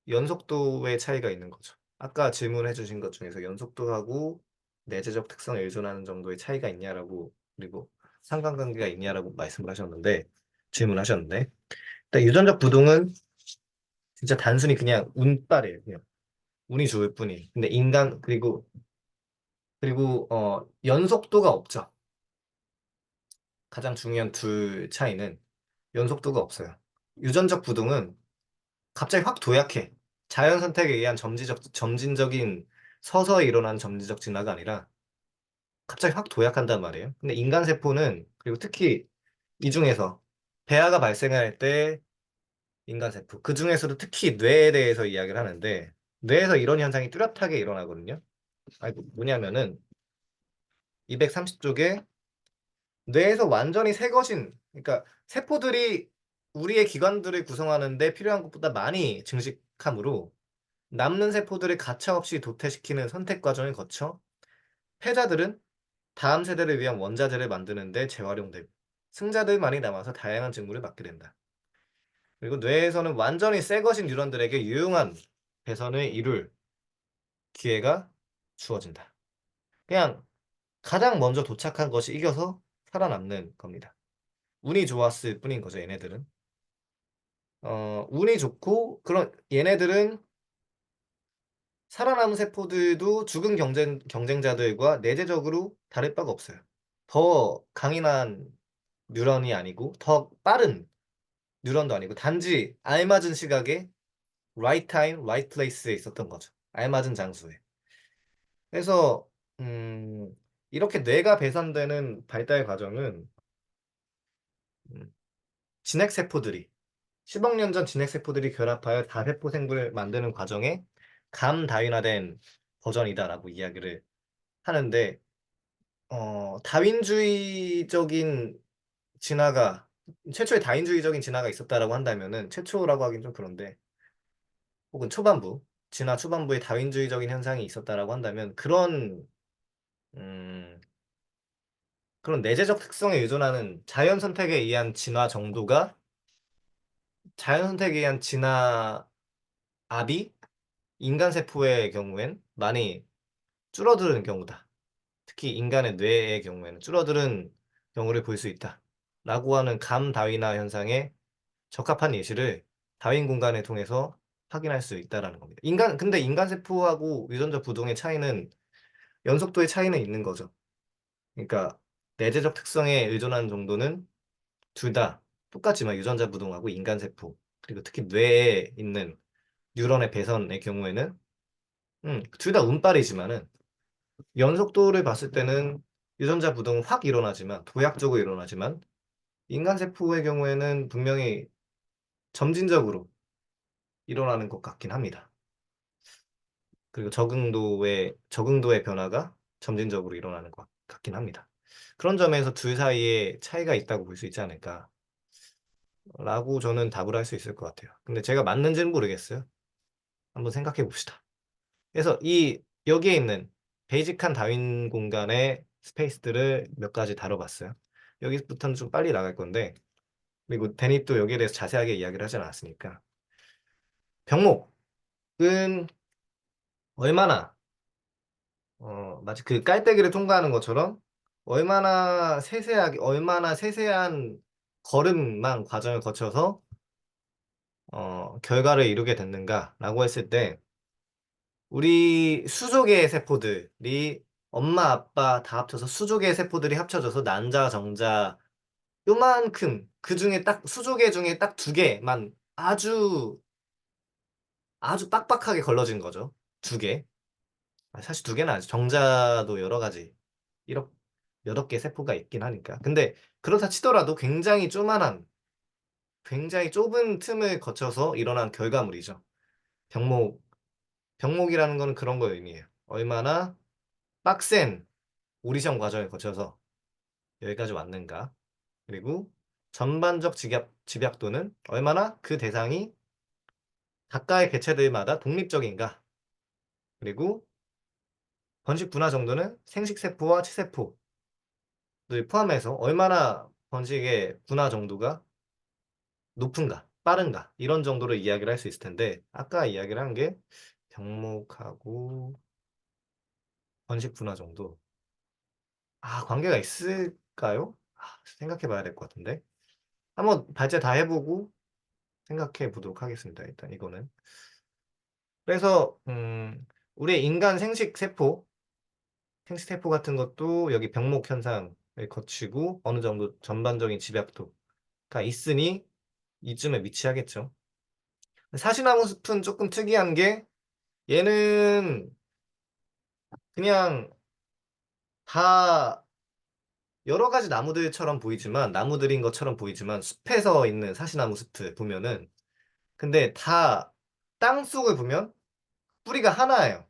연속도의 차이가 있는 거죠. 아까 질문해 주신 것 중에서 연속도하고 내재적 특성에 의존하는 정도의 차이가 있냐라고, 그리고 상관관계가 있냐라고 말씀을 하셨는데, 질문하셨는데, 일단 유전적 부동은 진짜 단순히 그냥 운빨이에요. 그냥 운이 좋을 뿐이. 근데 인간, 그리고 연속도가 없죠. 가장 중요한 둘 차이는 연속도가 없어요. 유전적 부동은 갑자기 확 도약해. 자연 선택에 의한 점진적인 서서히 일어나는 점진적 진화가 아니라 갑자기 확 도약한단 말이에요. 근데 인간 세포는, 그리고 특히 이 중에서 배아가 발생할 때 인간 세포, 그 중에서도 특히 뇌에 대해서 이야기를 하는데, 뇌에서 이런 현상이 뚜렷하게 일어나거든요. 아니, 뭐냐면은 230쪽에 뇌에서 완전히 새 것인, 그러니까 세포들이 우리의 기관들을 구성하는데 필요한 것보다 많이 증식하므로 남는 세포들을 가차없이 도태시키는 선택 과정을 거쳐 패자들은 다음 세대를 위한 원자재를 만드는데 재활용되고 승자들만이 남아서 다양한 직무를 맡게 된다. 그리고 뇌에서는 완전히 새 것인 뉴런들에게 유용한 배선을 이룰 기회가 주어진다. 그냥 가장 먼저 도착한 것이 이겨서 살아남는 겁니다. 운이 좋았을 뿐인 거죠, 얘네들은. 운이 좋고, 그런, 얘네들은 살아남은 세포들도 죽은 경쟁자들과 내재적으로 다를 바가 없어요. 더 강인한 뉴런이 아니고, 더 빠른 뉴런도 아니고, 단지 알맞은 시각에 right time, right place에 있었던 거죠. 알맞은 장소에. 그래서, 음, 이렇게 뇌가 배선되는 발달 과정은, 음, 진핵세포들이 10억 년 전 진핵세포들이 결합하여 다세포 생물을 만드는 과정에 감 다윈화된 버전이다라고 이야기를 하는데, 다윈주의적인 진화가, 최초의 다윈주의적인 진화가 있었다라고 한다면은, 최초라고 하긴 좀 그런데, 혹은 초반부, 진화 초반부에 다윈주의적인 현상이 있었다라고 한다면, 음, 그런 내재적 특성에 의존하는 자연 선택에 의한 진화 정도가, 자연 선택에 의한 진화 압이 인간 세포의 경우엔 많이 줄어드는 경우다. 특히 인간의 뇌의 경우에는 줄어드는 경우를 볼 수 있다. 라고 하는 감 다윈화 현상에 적합한 예시를 다윈 공간을 통해서 확인할 수 있다라는 겁니다. 근데 인간 세포하고 유전자 부동의 차이는, 연속도의 차이는 있는 거죠. 그러니까 내재적 특성에 의존하는 정도는 둘 다 똑같지만 유전자 부동하고 인간 세포, 그리고 특히 뇌에 있는 뉴런의 배선의 경우에는 둘 다 운빨이지만은 연속도를 봤을 때는 유전자 부동은 확 일어나지만, 도약적으로 일어나지만, 인간 세포의 경우에는 분명히 점진적으로 일어나는 것 같긴 합니다. 그리고 적응도의 변화가 점진적으로 일어나는 것 같긴 합니다. 그런 점에서 둘 사이에 차이가 있다고 볼 수 있지 않을까 라고 저는 답을 할 수 있을 것 같아요. 근데 제가 맞는지는 모르겠어요. 한번 생각해 봅시다. 그래서 여기에 있는 베이직한 다윈 공간의 스페이스들을 몇 가지 다뤄봤어요. 여기부터는 좀 빨리 나갈 건데, 그리고 데니 또 여기에 대해서 자세하게 이야기를 하지 않았으니까. 병목은 얼마나, 마치 그 깔때기를 통과하는 것처럼 얼마나 세세한 걸음만 과정을 거쳐서 결과를 이루게 됐는가라고 했을 때, 우리 수족의 세포들이, 엄마 아빠 다 합쳐서 수족의 세포들이 합쳐져서 난자 정자 요만큼, 그 중에 딱 수족의 중에 딱 두 개만 아주 아주 빡빡하게 걸러진 거죠. 두 개. 사실 두 개는 아니죠. 정자도 여러 가지, 이렇게 여러 개 세포가 있긴 하니까. 근데 그렇다 치더라도 굉장히 좁은 틈을 거쳐서 일어난 결과물이죠. 병목, 병목이라는 거는 그런 걸 의미해요. 얼마나 빡센 오디션 과정을 거쳐서 여기까지 왔는가. 그리고 전반적 집약도는 얼마나 그 대상이 각각의 개체들마다 독립적인가. 그리고 번식 분화 정도는 생식세포와 치세포를 포함해서 얼마나 번식의 분화 정도가 높은가, 빠른가 이런 정도로 이야기를 할 수 있을 텐데 아까 이야기를 한 게 병목하고 번식 분화 정도. 관계가 있을까요? 생각해 봐야 될 것 같은데. 한번 발제 다 해보고 생각해 보도록 하겠습니다. 일단 이거는. 그래서 우리 인간 생식 세포 같은 것도 여기 병목 현상을 거치고 어느 정도 전반적인 집약도가 있으니 이쯤에 위치하겠죠. 사시나무 숲은 조금 특이한 게 얘는 그냥 다 여러 가지 나무들처럼 보이지만 나무들인 것처럼 보이지만 숲에서 있는 사시나무 숲을 보면은 근데 다 땅속을 보면 뿌리가 하나예요.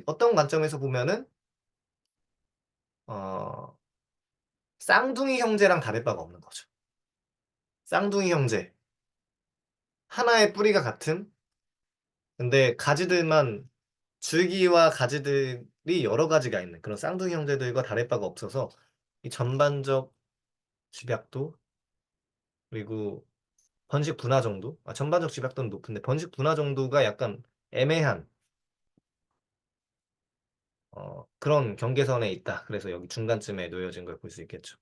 어떤 관점에서 보면은 어, 쌍둥이 형제랑 다를 바가 없는 거죠. 쌍둥이 형제. 하나의 뿌리가 같은 근데 가지들만 줄기와 가지들이 여러 가지가 있는 그런 쌍둥이 형제들과 다를 바가 없어서 이 전반적 집약도 그리고 번식 분화 정도? 전반적 집약도는 높은데 번식 분화 정도가 약간 애매한 그런 경계선에 있다. 그래서 여기 중간쯤에 놓여진 걸 볼 수 있겠죠.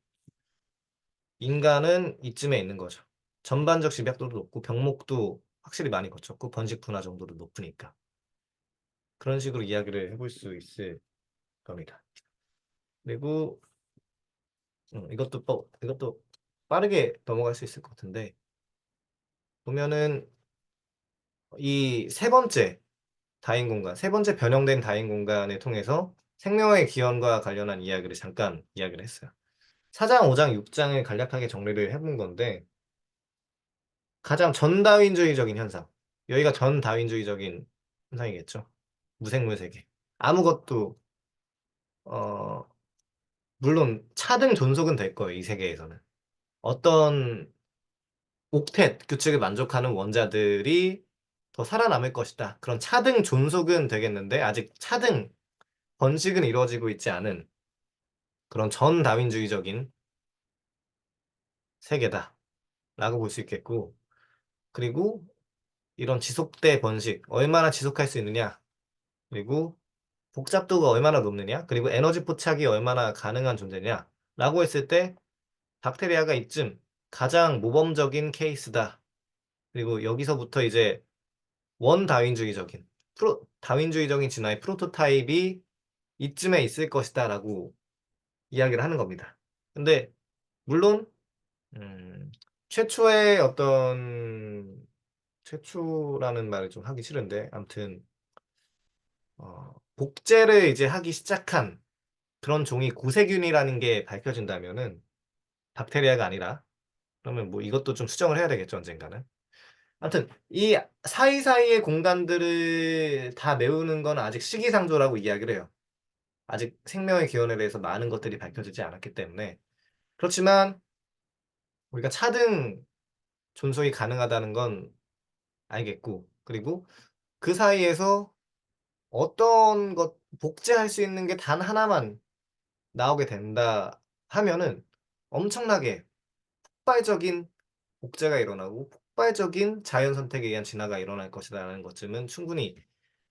인간은 이쯤에 있는 거죠. 전반적 집약도도 높고 병목도 확실히 많이 거쳤고 번식 분화 정도도 높으니까 그런 식으로 이야기를 해볼 수 있을 겁니다. 그리고 이것도 빠르게 넘어갈 수 있을 것 같은데 보면은 이 세 번째 다인 공간, 세 번째 변형된 다인 공간을 통해서 생명의 기원과 관련한 이야기를 잠깐 이야기를 했어요. 4장, 5장, 6장을 간략하게 정리를 해본 건데 가장 전다윈주의적인 현상. 여기가 전다윈주의적인 현상이겠죠. 무생물 세계. 아무것도 어 물론 차등 존속은 될 거예요. 이 세계에서는. 어떤 옥텟 규칙을 만족하는 원자들이 더 살아남을 것이다. 그런 차등 존속은 되겠는데 아직 차등 번식은 이루어지고 있지 않은 그런 전다윈주의적인 세계다라고 볼 수 있겠고 그리고 이런 지속대 번식 얼마나 지속할 수 있느냐 그리고 복잡도가 얼마나 높느냐 그리고 에너지 포착이 얼마나 가능한 존재냐라고 했을 때 박테리아가 이쯤 가장 모범적인 케이스다. 그리고 여기서부터 이제 원다윈주의적인 다윈주의적인 진화의 프로토타입이 이쯤에 있을 것이다라고 이야기를 하는 겁니다. 근데 물론 음, 최초의 최초라는 말을 좀 하기 싫은데 아무튼 복제를 이제 하기 시작한 그런 종이 고세균이라는 게 밝혀진다면은 박테리아가 아니라 그러면 뭐 이것도 좀 수정을 해야 되겠죠 언젠가는. 아무튼 이 사이사이의 공간들을 다 메우는 건 아직 시기상조라고 이야기를 해요. 아직 생명의 기원에 대해서 많은 것들이 밝혀지지 않았기 때문에 그렇지만 우리가 차등 존속이 가능하다는 건 알겠고 그리고 그 사이에서 어떤 것 복제할 수 있는 게 단 하나만 나오게 된다 하면은 엄청나게 폭발적인 복제가 일어나고 폭발적인 자연 선택에 의한 진화가 일어날 것이라는 것쯤은 충분히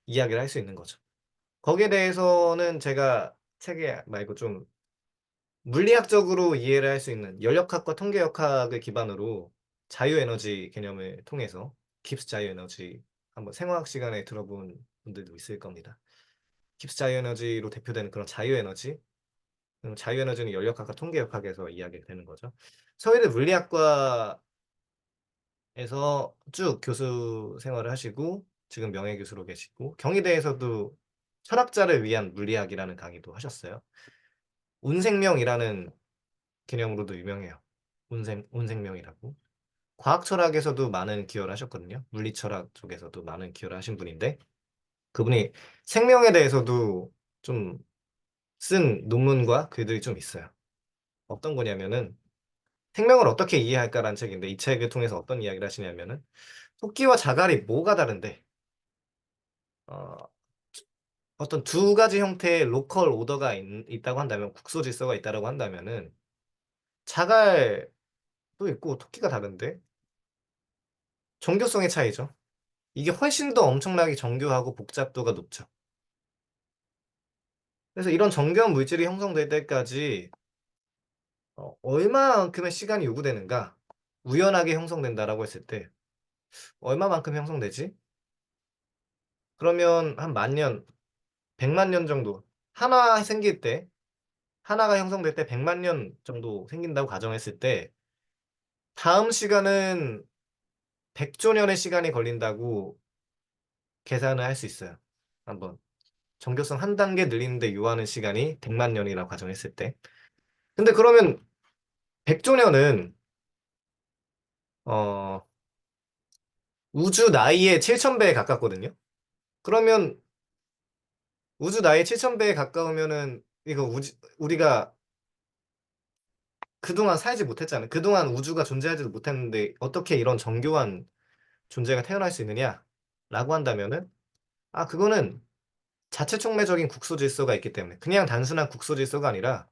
이야기를 할 수 있는 거죠. 거기에 대해서는 제가 책에 말고 좀 물리학적으로 이해를 할 수 있는 연력학과 통계역학을 기반으로 자유에너지 개념을 통해서 깁스 자유에너지 한번 생화학 시간에 들어본 분들도 있을 겁니다. 깁스 자유에너지로 대표되는 그런 자유에너지 자유에너지는 연력학과 통계역학에서 이야기가 되는 거죠. 서울대 물리학과에서 쭉 교수 생활을 하시고 지금 명예교수로 계시고 경희대에서도 철학자를 위한 물리학이라는 강의도 하셨어요. 운생명이라는 개념으로도 유명해요. 운생명이라고. 과학 철학에서도 많은 기여를 하셨거든요. 물리 철학 쪽에서도 많은 기여를 하신 분인데 그분이 생명에 대해서도 좀 쓴 논문과 글들이 좀 있어요. 어떤 거냐면은 생명을 어떻게 이해할까라는 책인데 이 책을 통해서 어떤 이야기를 하시냐면은 토끼와 자갈이 뭐가 다른데 어, 어떤 두 가지 형태의 로컬 오더가 있다고 한다면 국소 질서가 있다고 한다면은 자갈도 있고 토끼가 다른데 정교성의 차이죠. 이게 훨씬 더 엄청나게 정교하고 복잡도가 높죠. 그래서 이런 정교한 물질이 형성될 때까지 얼마만큼의 시간이 요구되는가? 우연하게 형성된다라고 했을 때 얼마만큼 형성되지? 그러면 한 만 년, 100만 년 정도. 하나 생길 때, 하나가 형성될 때 100만 년 정도 생긴다고 가정했을 때 다음 시간은 100조 년의 시간이 걸린다고 계산을 할 수 있어요. 한번 정교성 한 단계 늘리는데 요하는 시간이 100만 년이라고 가정했을 때. 근데 그러면 100조 년은 어, 우주 나이의 7,000배에 가깝거든요. 그러면 우주 나이의 7,000배에 가까우면은 이거 우리가 그동안 살지 못했잖아요. 그동안 우주가 존재하지도 못했는데 어떻게 이런 정교한 존재가 태어날 수 있느냐? 라고 한다면은 그거는 자체 촉매적인 국소 질서가 있기 때문에 그냥 단순한 국소 질서가 아니라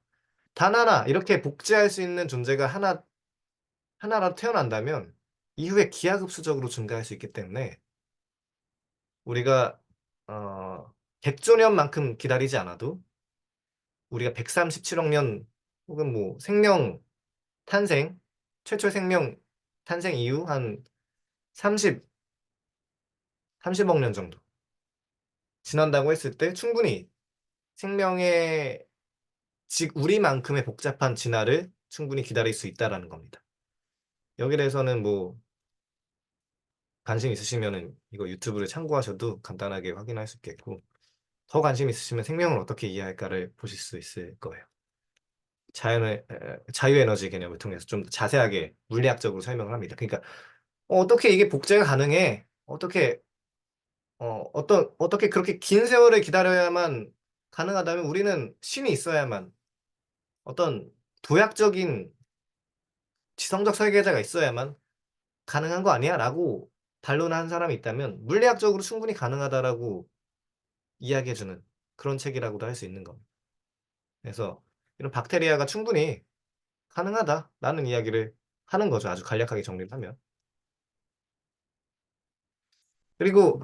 단 하나 이렇게 복제할 수 있는 존재가 하나라도 태어난다면 이후에 기하급수적으로 증가할 수 있기 때문에 우리가 어 100조 년만큼 기다리지 않아도 우리가 137억 년 혹은 뭐 생명 탄생 최초 생명 탄생 이후 한 30, 30억 년 정도 지난다고 했을 때 충분히 생명의 즉 우리만큼의 복잡한 진화를 충분히 기다릴 수 있다라는 겁니다. 여기에 대해서는 뭐 관심 있으시면은 이거 유튜브를 참고하셔도 간단하게 확인할 수 있겠고 더 관심 있으시면 생명을 어떻게 이해할까를 보실 수 있을 거예요. 자유에너지 개념을 통해서 좀 자세하게 물리학적으로 설명을 합니다. 그러니까 어떻게 이게 복제가 가능해? 어떻게 그렇게 긴 세월을 기다려야만 가능하다면 우리는 신이 있어야만 어떤 도약적인 지성적 설계자가 있어야만 가능한 거 아니야? 라고 반론한 사람이 있다면 물리학적으로 충분히 가능하다라고 이야기해주는 그런 책이라고도 할 수 있는 겁니다. 그래서 이런 박테리아가 충분히 가능하다라는 이야기를 하는 거죠. 아주 간략하게 정리를 하면. 그리고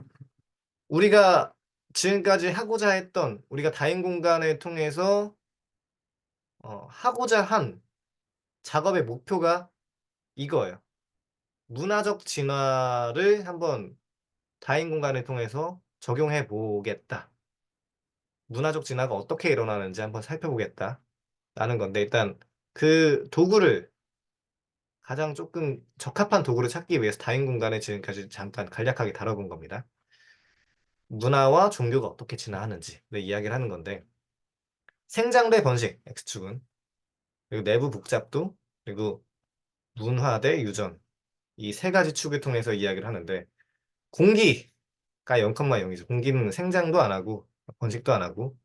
우리가 지금까지 하고자 했던 우리가 다인 공간을 통해서 하고자 한 작업의 목표가 이거예요. 문화적 진화를 한번 다인 공간을 통해서 적용해 보겠다. 문화적 진화가 어떻게 일어나는지 한번 살펴보겠다. 라는 건데, 일단 그 도구를, 가장 조금 적합한 도구를 찾기 위해서 다인 공간을 지금까지 잠깐 간략하게 다뤄본 겁니다. 문화와 종교가 어떻게 진화하는지 이야기를 하는 건데, 생장 대 번식, X축은, 그리고 내부 복잡도, 그리고 문화 대 유전, 이 세 가지 축을 통해서 이야기를 하는데, 공기가 0,0이죠. 공기는 생장도 안 하고, 번식도 안 하고,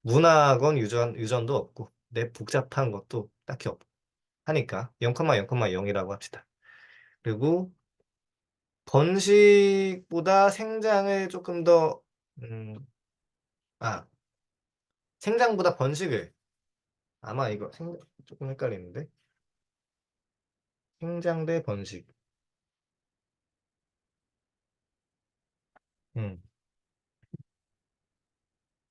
문화건 유전도 없고, 내 복잡한 것도 딱히 없고, 하니까 0,0,0이라고 합시다. 그리고 번식보다 생장을 조금 더, 음, 아, 생장보다 번식을, 아마 이거 조금 헷갈리는데, 생장 대 번식. 음.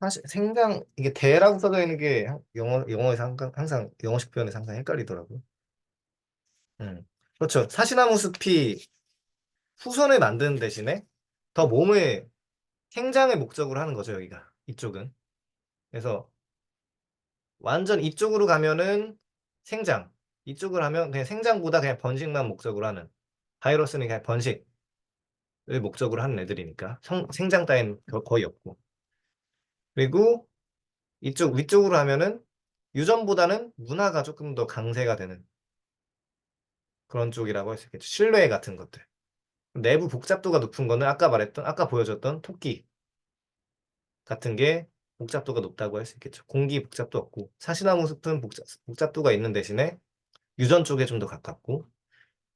사실 생장, 이게 대라고 써져 있는 게 영어에서 항상 영어식 표현에서 항상 헷갈리더라고요. 그렇죠. 사시나무 숲이 후손을 만드는 대신에 더 몸을 생장을 목적으로 하는 거죠, 여기가. 이쪽은. 그래서 완전 이쪽으로 가면은 생장, 이쪽으로 하면 그냥 생장보다 그냥 번식만 목적으로 하는. 바이러스는 그냥 번식을 목적으로 하는 애들이니까 생장 따윈 거의 없고. 그리고 이쪽 위쪽으로 하면은 유전보다는 문화가 조금 더 강세가 되는 그런 쪽이라고 할 수 있겠죠. 신뢰 같은 것들. 내부 복잡도가 높은 거는 아까 보여줬던 토끼 같은 게 복잡도가 높다고 할 수 있겠죠. 공기 복잡도 없고 사시나무 숲은 복잡도가 있는 대신에 유전 쪽에 좀 더 가깝고.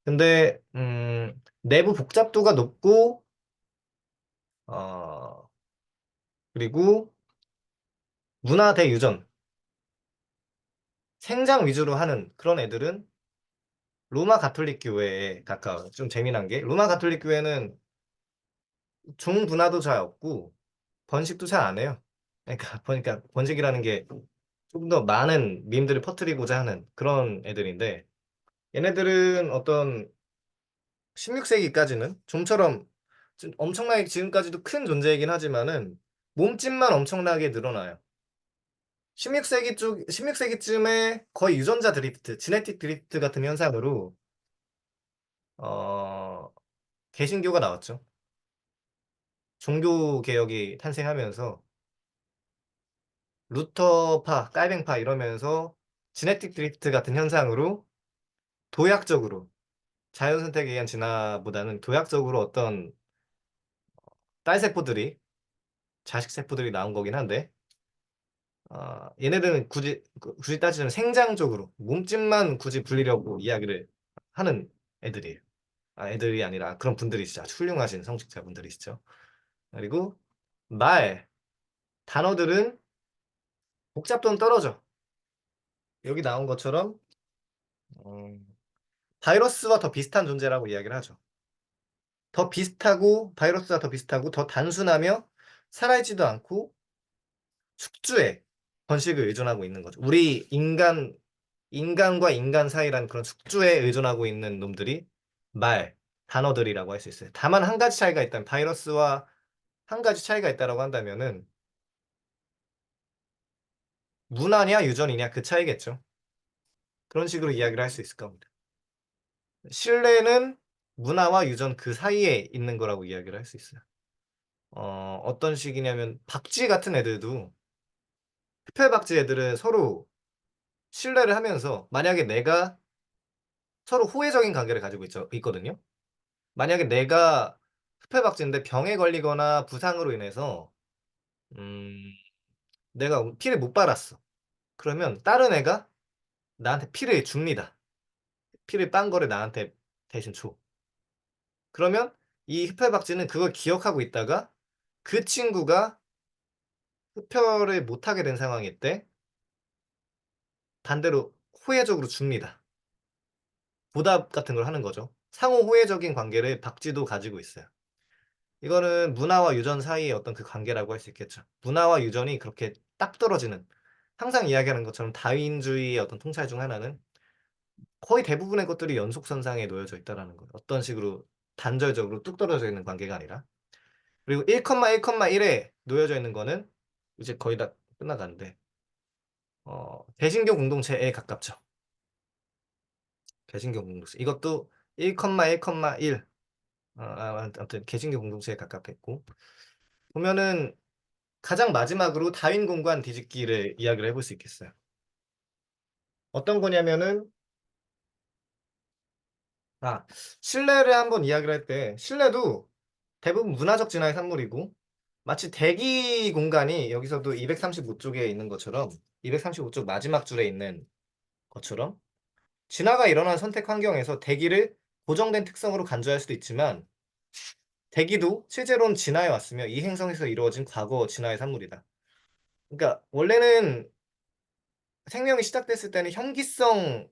근데 내부 복잡도가 높고 어 그리고 문화 대 유전. 생장 위주로 하는 그런 애들은 로마 가톨릭 교회에 가까워요. 좀 재미난 게 로마 가톨릭 교회는 종분화도 잘 없고 번식도 잘 안 해요. 그러니까 보니까 번식이라는 게 좀 더 많은 밈들을 퍼뜨리고자 하는 그런 애들인데 얘네들은 어떤 16세기까지는 좀처럼 좀 엄청나게 지금까지도 큰 존재이긴 하지만은 몸집만 엄청나게 늘어나요. 16세기쯤에 거의 유전자 드리프트, 지네틱 드리프트 같은 현상으로 어, 개신교가 나왔죠. 종교 개혁이 탄생하면서 루터파, 깔뱅파 이러면서 지네틱 드리프트 같은 현상으로 도약적으로 자연 선택에 의한 진화보다는 도약적으로 어떤 딸 세포들이 자식 세포들이 나온 거긴 한데 얘네들은 굳이 따지면 생장적으로 몸집만 굳이 불리려고 이야기를 하는 애들이에요. 애들이 아니라 그런 분들이시죠. 아주 훌륭하신 성직자분들이시죠. 그리고 말, 단어들은 복잡도는 떨어져. 여기 나온 것처럼 음, 바이러스와 더 비슷한 존재라고 이야기를 하죠. 더 비슷하고 바이러스와 더 비슷하고 더 단순하며 살아있지도 않고 숙주에 번식을 의존하고 있는 거죠. 우리 인간과 인간 사이라는 그런 숙주에 의존하고 있는 놈들이 말, 단어들이라고 할 수 있어요. 다만 한 가지 차이가 있다면 바이러스와 한 가지 차이가 있다라고 한다면은 문화냐 유전이냐 그 차이겠죠. 그런 식으로 이야기를 할 수 있을 겁니다. 신뢰는 문화와 유전 그 사이에 있는 거라고 이야기를 할 수 있어요. 어떤 식이냐면 박쥐 같은 애들도 흡혈박쥐 애들은 서로 신뢰를 하면서 만약에 내가 서로 호혜적인 관계를 가지고 있거든요. 만약에 내가 흡혈박쥐인데 병에 걸리거나 부상으로 인해서 음, 내가 피를 못 빨았어. 그러면 다른 애가 나한테 피를 줍니다. 피를 빤 거를 나한테 대신 줘. 그러면 이 흡혈박쥐는 그걸 기억하고 있다가 그 친구가 흡혈을 못하게 된 상황일 때 반대로 호혜적으로 줍니다. 보답 같은 걸 하는 거죠. 상호 호혜적인 관계를 박쥐도 가지고 있어요. 이거는 문화와 유전 사이의 어떤 그 관계라고 할 수 있겠죠. 문화와 유전이 그렇게 딱 떨어지는 항상 이야기하는 것처럼 다윈주의의 어떤 통찰 중 하나는 거의 대부분의 것들이 연속선상에 놓여져 있다라는 거예요. 어떤 식으로 단절적으로 뚝 떨어져 있는 관계가 아니라. 그리고 1,1,1에 놓여져 있는 거는 이제 거의 다 끝나가는데 대신교 공동체에 가깝죠. 개신교 공동체. 이것도 1,1,1 아무튼 개신교 공동체에 가깝겠고 보면은 가장 마지막으로 다윈 공간 뒤집기를 이야기를 해볼 수 있겠어요. 어떤 거냐면은 아 신뢰를 한번 이야기를 할 때 신뢰도 대부분 문화적 진화의 산물이고 마치 대기 공간이 여기서도 235쪽에 있는 것처럼 235쪽 마지막 줄에 있는 것처럼 진화가 일어난 선택 환경에서 대기를 고정된 특성으로 간주할 수도 있지만 대기도 실제로는 진화해 왔으며 이 행성에서 이루어진 과거 진화의 산물이다. 그러니까 원래는 생명이 시작됐을 때는 현기성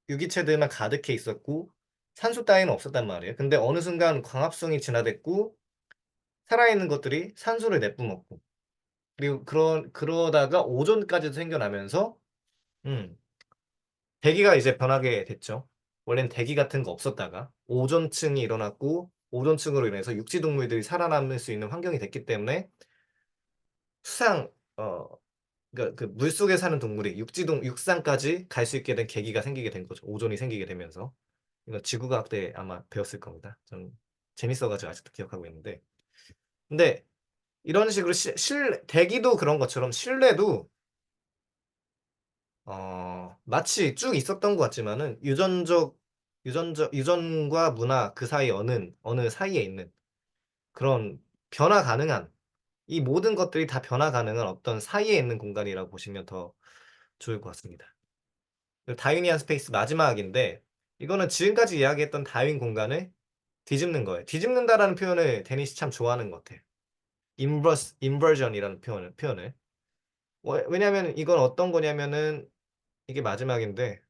유기체들만 가득해 있었고 산소 따위는 없었단 말이에요. 근데 어느 순간 광합성이 진화됐고 살아있는 것들이 산소를 내뿜었고 그리고 그러다가 오존까지도 생겨나면서 음, 대기가 이제 변하게 됐죠. 원래는 대기 같은 거 없었다가 오존층이 일어났고 오존층으로 인해서 육지 동물들이 살아남을 수 있는 환경이 됐기 때문에 수상 그러니까 그 물속에 사는 동물이 육상까지 갈 수 있게 된 계기가 생기게 된 거죠. 오존이 생기게 되면서. 이거 지구과학 때 아마 배웠을 겁니다. 좀 재밌어가지고 아직도 기억하고 있는데. 근데 이런 식으로 대기도 그런 것처럼 신뢰도 마치 쭉 있었던 것 같지만은 유전과 문화 그 사이 어느 사이에 있는 그런 변화 가능한 이 모든 것들이 다 변화 가능한 어떤 사이에 있는 공간이라고 보시면 더 좋을 것 같습니다. 다윈이안 스페이스 마지막인데 이거는 지금까지 이야기했던 다윈 공간을 뒤집는 거예요. 뒤집는다라는 표현을 데니시 참 좋아하는 것 같아요. 인버전이라는 표현을. 왜냐하면 이건 어떤 거냐면은 이게 마지막인데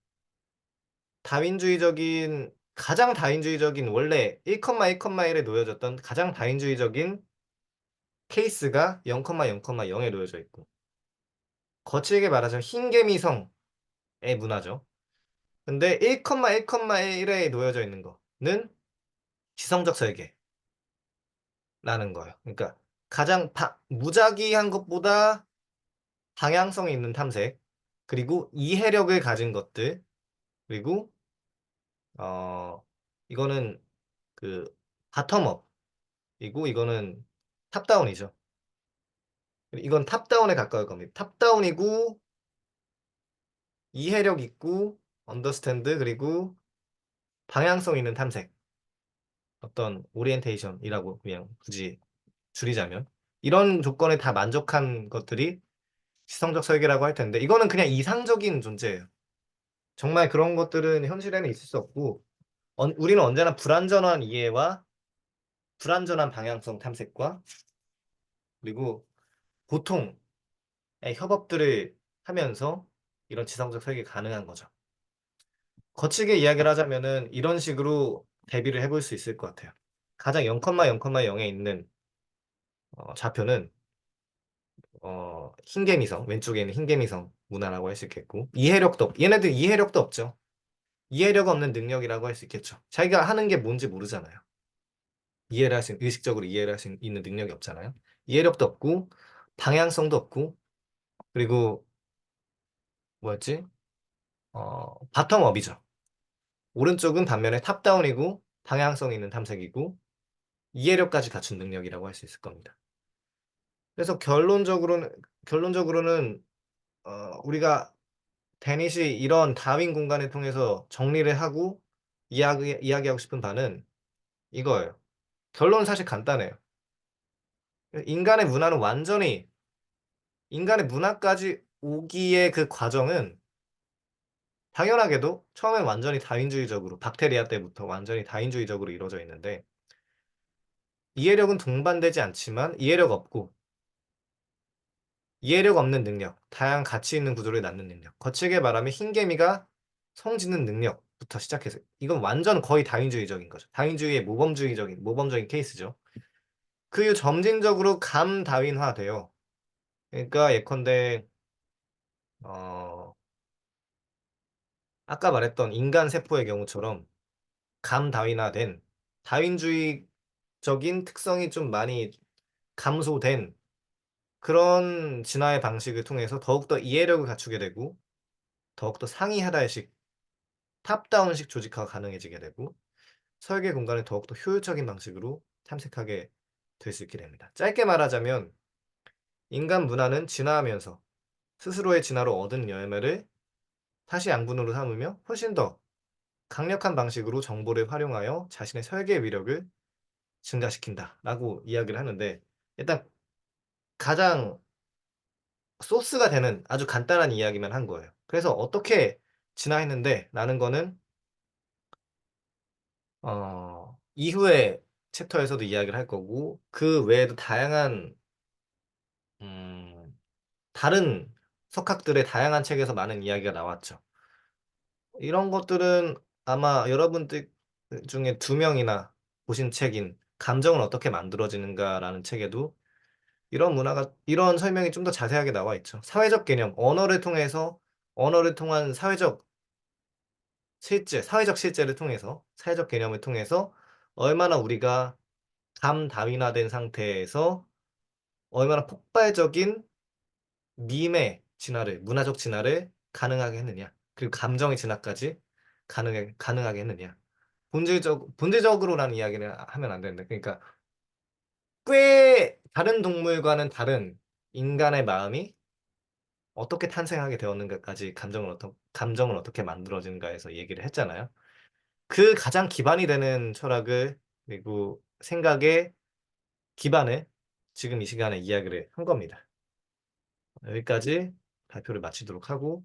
가장 다윈주의적인 원래 1,1,1에 놓여졌던 가장 다윈주의적인 케이스가 0,0,0에 놓여져 있고 거칠게 말하자면 흰개미성의 문화죠. 근데 1,1,1에 놓여져 있는 거는 지성적 설계라는 거예요. 그러니까 가장 무작위한 것보다 방향성이 있는 탐색, 그리고 이해력을 가진 것들, 그리고 어 이거는 그 바텀업이고 이거는 탑다운이죠. 이건 탑다운에 가까울 겁니다. 탑다운이고 이해력 있고 언더스탠드 그리고 방향성 있는 탐색. 어떤 오리엔테이션이라고 그냥 굳이 줄이자면 이런 조건에 다 만족한 것들이 지성적 설계라고 할 텐데 이거는 그냥 이상적인 존재예요. 정말 그런 것들은 현실에는 있을 수 없고 우리는 언제나 불완전한 이해와 불완전한 방향성 탐색과 그리고 보통의 협업들을 하면서 이런 지성적 설계 가능한 거죠. 거치게 이야기를 하자면은 이런 식으로 대비를 해볼 수 있을 것 같아요. 가장 0,0,0에 있는 좌표는 흰개미성 왼쪽에 있는 흰개미성 문화라고 할 수 있겠고 얘네들 이해력도 없죠. 이해력 없는 능력이라고 할 수 있겠죠. 자기가 하는 게 뭔지 모르잖아요. 의식적으로 이해를 할 수 있는 능력이 없잖아요. 이해력도 없고 방향성도 없고 그리고 뭐였지? 바텀업이죠. 오른쪽은 반면에 탑다운이고 방향성 있는 탐색이고 이해력까지 갖춘 능력이라고 할 수 있을 겁니다. 그래서 결론적으로는 우리가 데닛이 이런 다윈 공간을 통해서 정리를 하고 이야기하고 싶은 바는 이거예요. 결론은 사실 간단해요. 인간의 문화는 완전히 인간의 문화까지 오기의 그 과정은 당연하게도 처음엔 완전히 다윈주의적으로 박테리아 때부터 완전히 다윈주의적으로 이루어져 있는데 이해력은 동반되지 않지만 이해력 없는 능력, 다양한 가치 있는 구조를 낳는 능력, 거칠게 말하면 흰개미가 성짓는 능력부터 시작해서 이건 완전 거의 다윈주의적인 거죠. 다윈주의의 모범적인 케이스죠. 그 이후 점진적으로 감다윈화돼요. 그러니까 예컨대 어, 아까 말했던 인간 세포의 경우처럼 감다윈화된 다윈주의적인 특성이 좀 많이 감소된 그런 진화의 방식을 통해서 더욱더 이해력을 갖추게 되고 더욱더 상위 하단식 탑다운식 조직화가 가능해지게 되고 설계 공간을 더욱더 효율적인 방식으로 탐색하게 될 수 있게 됩니다. 짧게 말하자면 인간 문화는 진화하면서 스스로의 진화로 얻은 열매를 다시 양분으로 삼으며 훨씬 더 강력한 방식으로 정보를 활용하여 자신의 설계 위력을 증가시킨다라고 이야기를 하는데 일단 가장 소스가 되는 아주 간단한 이야기만 한 거예요. 그래서 어떻게 진화했는데 라는 거는 이후에 챕터에서도 이야기를 할 거고 그 외에도 다양한 음, 다른 석학들의 다양한 책에서 많은 이야기가 나왔죠. 이런 것들은 아마 여러분들 중에 두 명이나 보신 책인 감정은 어떻게 만들어지는가라는 책에도 이런 설명이 좀 더 자세하게 나와 있죠. 사회적 개념, 언어를 통한 사회적 실제를 통해서, 사회적 개념을 통해서 얼마나 우리가 감다윈화된 상태에서 얼마나 폭발적인 문화적 진화를 가능하게 했느냐. 그리고 감정의 진화까지 가능하게 했느냐. 본질적으로라는 이야기를 하면 안 되는데. 그러니까 꽤 다른 동물과는 다른 인간의 마음이 어떻게 탄생하게 되었는가까지 감정을 어떻게 만들어지는가에서 얘기를 했잖아요. 그 가장 기반이 되는 철학을 그리고 생각의 기반을 지금 이 시간에 이야기를 한 겁니다. 여기까지 발표를 마치도록 하고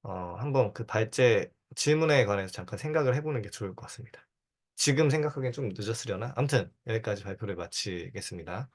한번 그 질문에 관해서 잠깐 생각을 해보는 게 좋을 것 같습니다. 지금 생각하기엔 좀 늦었으려나? 아무튼 여기까지 발표를 마치겠습니다.